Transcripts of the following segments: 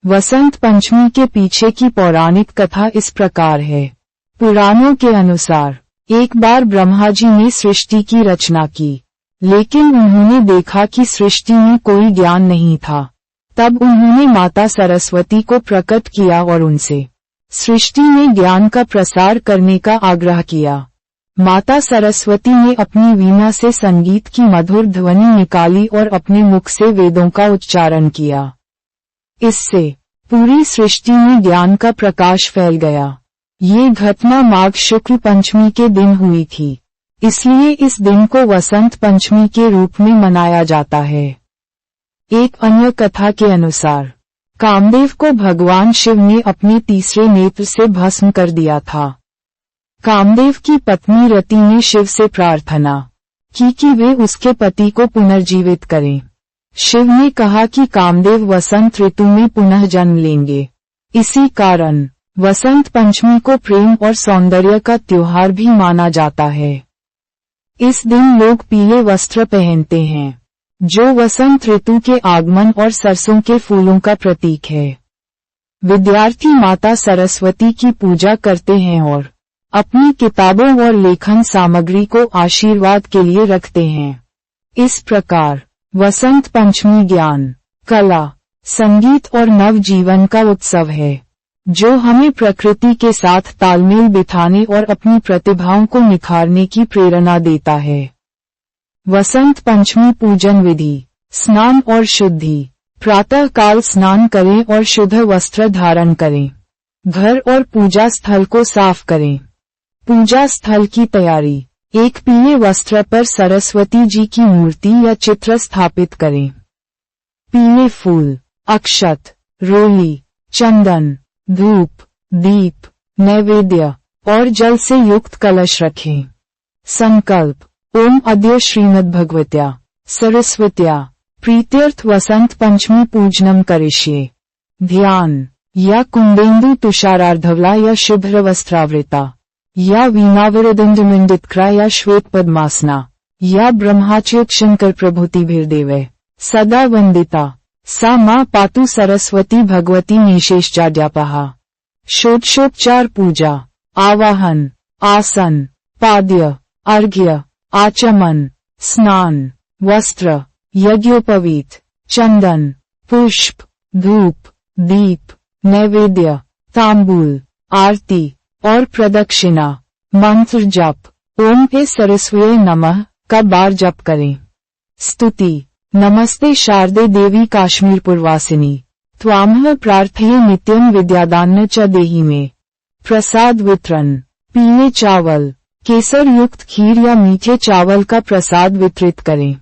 वसंत पंचमी के पीछे की पौराणिक कथा इस प्रकार है। पुराणों के अनुसार एक बार ब्रह्मा जी ने सृष्टि की रचना की, लेकिन उन्होंने देखा कि सृष्टि में कोई ज्ञान नहीं था। तब उन्होंने माता सरस्वती को प्रकट किया और उनसे सृष्टि में ज्ञान का प्रसार करने का आग्रह किया। माता सरस्वती ने अपनी वीणा से संगीत की मधुर ध्वनि निकाली और अपने मुख से वेदों का उच्चारण किया। इससे पूरी सृष्टि में ज्ञान का प्रकाश फैल गया। ये घटना माघ शुक्ल पंचमी के दिन हुई थी, इसलिए इस दिन को वसंत पंचमी के रूप में मनाया जाता है। एक अन्य कथा के अनुसार कामदेव को भगवान शिव ने अपने तीसरे नेत्र से भस्म कर दिया था। कामदेव की पत्नी रति ने शिव से प्रार्थना की कि वे उसके पति को पुनर्जीवित करें। शिव ने कहा कि कामदेव वसंत ऋतु में पुनः जन्म लेंगे। इसी कारण वसंत पंचमी को प्रेम और सौंदर्य का त्योहार भी माना जाता है। इस दिन लोग पीले वस्त्र पहनते हैं, जो वसंत ऋतु के आगमन और सरसों के फूलों का प्रतीक है। विद्यार्थी माता सरस्वती की पूजा करते हैं और अपनी किताबों और लेखन सामग्री को आशीर्वाद के लिए रखते हैं। इस प्रकार वसंत पंचमी ज्ञान, कला, संगीत और नव जीवन का उत्सव है, जो हमें प्रकृति के साथ तालमेल बिठाने और अपनी प्रतिभाओं को निखारने की प्रेरणा देता है। वसंत पंचमी पूजन विधि: स्नान और शुद्धि। प्रातः काल स्नान करें और शुद्ध वस्त्र धारण करें। घर और पूजा स्थल को साफ करें। पूजा स्थल की तैयारी: एक पीले वस्त्र पर सरस्वती जी की मूर्ति या चित्र स्थापित करें। पीले फूल, अक्षत, रोली, चंदन, धूप, दीप, नैवेद्य और जल से युक्त कलश रखें। संकल्प: ओम अद्य श्रीमद्भगवत्या सरस्वत्या प्रीत्यर्थ वसंत पंचमी पूजनम करिष्ये। ध्यान: या कुंडेन्दु तुषारार्धवला या शुभ्र वस्त्रावृता या वीणावरदंडमंडितक्रा या श्वेत पद्मासना या ब्रह्माच्युत शंकर प्रभुतिभिर्देवे सदा वंदिता सा मां पातु सरस्वती भगवती निशेषजाड्यापहा। षोडशोपचार पूजा: आवाहन, आसन, पाद्य, अर्घ्य, आचमन, स्नान, वस्त्र, यज्ञोपवीत, चंदन, पुष्प, धूप, दीप, नैवेद्य, तांबूल, आरती और प्रदक्षिणा। मंत्र जप: ओम हे सरस्वती नमः का बार जप करें। स्तुति: नमस्ते शारदे देवी काश्मीरपुरवासिनी त्वामः प्रार्थये नित्यं विद्यादान च देहि मे। प्रसाद वितरण: पीले चावल, केसर युक्त खीर या मीठे चावल का प्रसाद वितरित करें।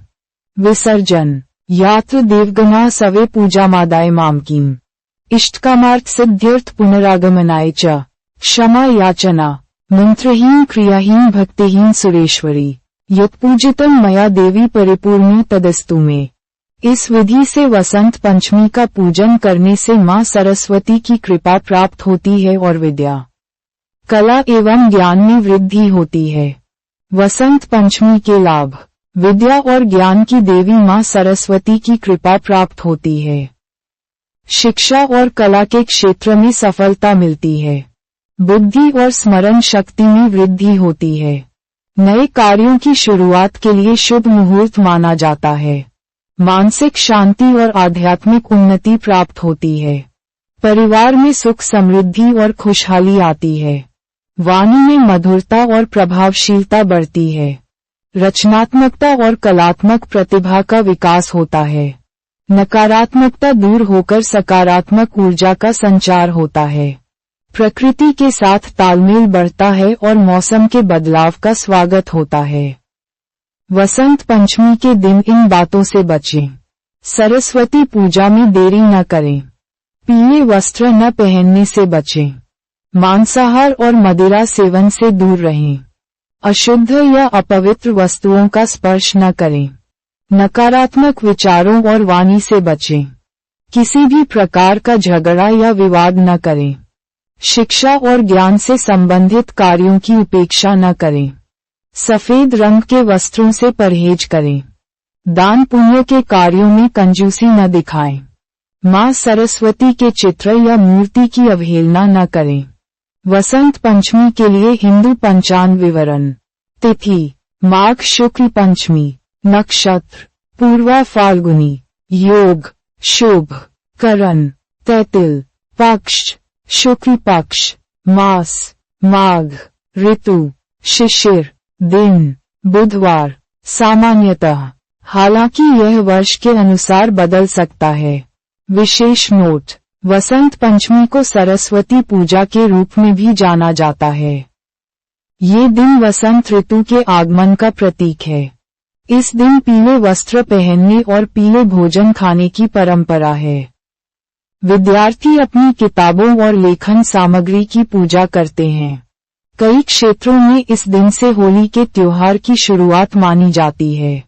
विसर्जन: यात्र देवगणा सवे पूजामादाय मामकीम इष्टकामार्थ सिद्ध्यर्थ पुनरागमनाय च। क्षमा याचना: मंत्रहीन क्रियाहीन भक्तिहीन सुरेश्वरी यत्पूजितं मया देवी परिपूर्ण तदस्तु मे। इस विधि से वसंत पंचमी का पूजन करने से मां सरस्वती की कृपा प्राप्त होती है और विद्या, कला एवं ज्ञान में वृद्धि होती है। वसंत पंचमी के लाभ: विद्या और ज्ञान की देवी मां सरस्वती की कृपा प्राप्त होती है। शिक्षा और कला के क्षेत्र में सफलता मिलती है। बुद्धि और स्मरण शक्ति में वृद्धि होती है। नए कार्यों की शुरुआत के लिए शुभ मुहूर्त माना जाता है। मानसिक शांति और आध्यात्मिक उन्नति प्राप्त होती है। परिवार में सुख समृद्धि और खुशहाली आती है। वाणी में मधुरता और प्रभावशीलता बढ़ती है। रचनात्मकता और कलात्मक प्रतिभा का विकास होता है। नकारात्मकता दूर होकर सकारात्मक ऊर्जा का संचार होता है। प्रकृति के साथ तालमेल बढ़ता है और मौसम के बदलाव का स्वागत होता है। वसंत पंचमी के दिन इन बातों से बचें। सरस्वती पूजा में देरी न करें। पीले वस्त्र न पहनने से बचें। मांसाहार और मदिरा सेवन से दूर रहें। अशुद्ध या अपवित्र वस्तुओं का स्पर्श न करें। नकारात्मक विचारों और वाणी से बचें। किसी भी प्रकार का झगड़ा या विवाद न करें। शिक्षा और ज्ञान से संबंधित कार्यों की उपेक्षा न करें। सफेद रंग के वस्त्रों से परहेज करें। दान पुण्य के कार्यों में कंजूसी न दिखाएं। माँ सरस्वती के चित्र या मूर्ति की अवहेलना न करें। वसंत पंचमी के लिए हिंदू पंचांग विवरण। तिथि माघ शुक्ल पंचमी। नक्षत्र पूर्वा फाल्गुनी। योग शुभ। करण तैतिल। पक्ष शुक्ल पक्ष। मास माघ। ऋतु शिशिर। दिन बुधवार। सामान्यतः, हालांकि यह वर्ष के अनुसार बदल सकता है। विशेष नोट, वसंत पंचमी को सरस्वती पूजा के रूप में भी जाना जाता है। ये दिन वसंत ऋतु के आगमन का प्रतीक है। इस दिन पीले वस्त्र पहनने और पीले भोजन खाने की परंपरा है। विद्यार्थी अपनी किताबों और लेखन सामग्री की पूजा करते हैं। कई क्षेत्रों में इस दिन से होली के त्योहार की शुरुआत मानी जाती है।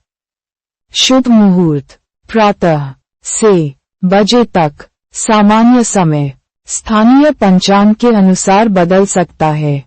शुभ मुहूर्त प्रातः से बजे तक। सामान्य समय स्थानीय पंचांग के अनुसार बदल सकता है।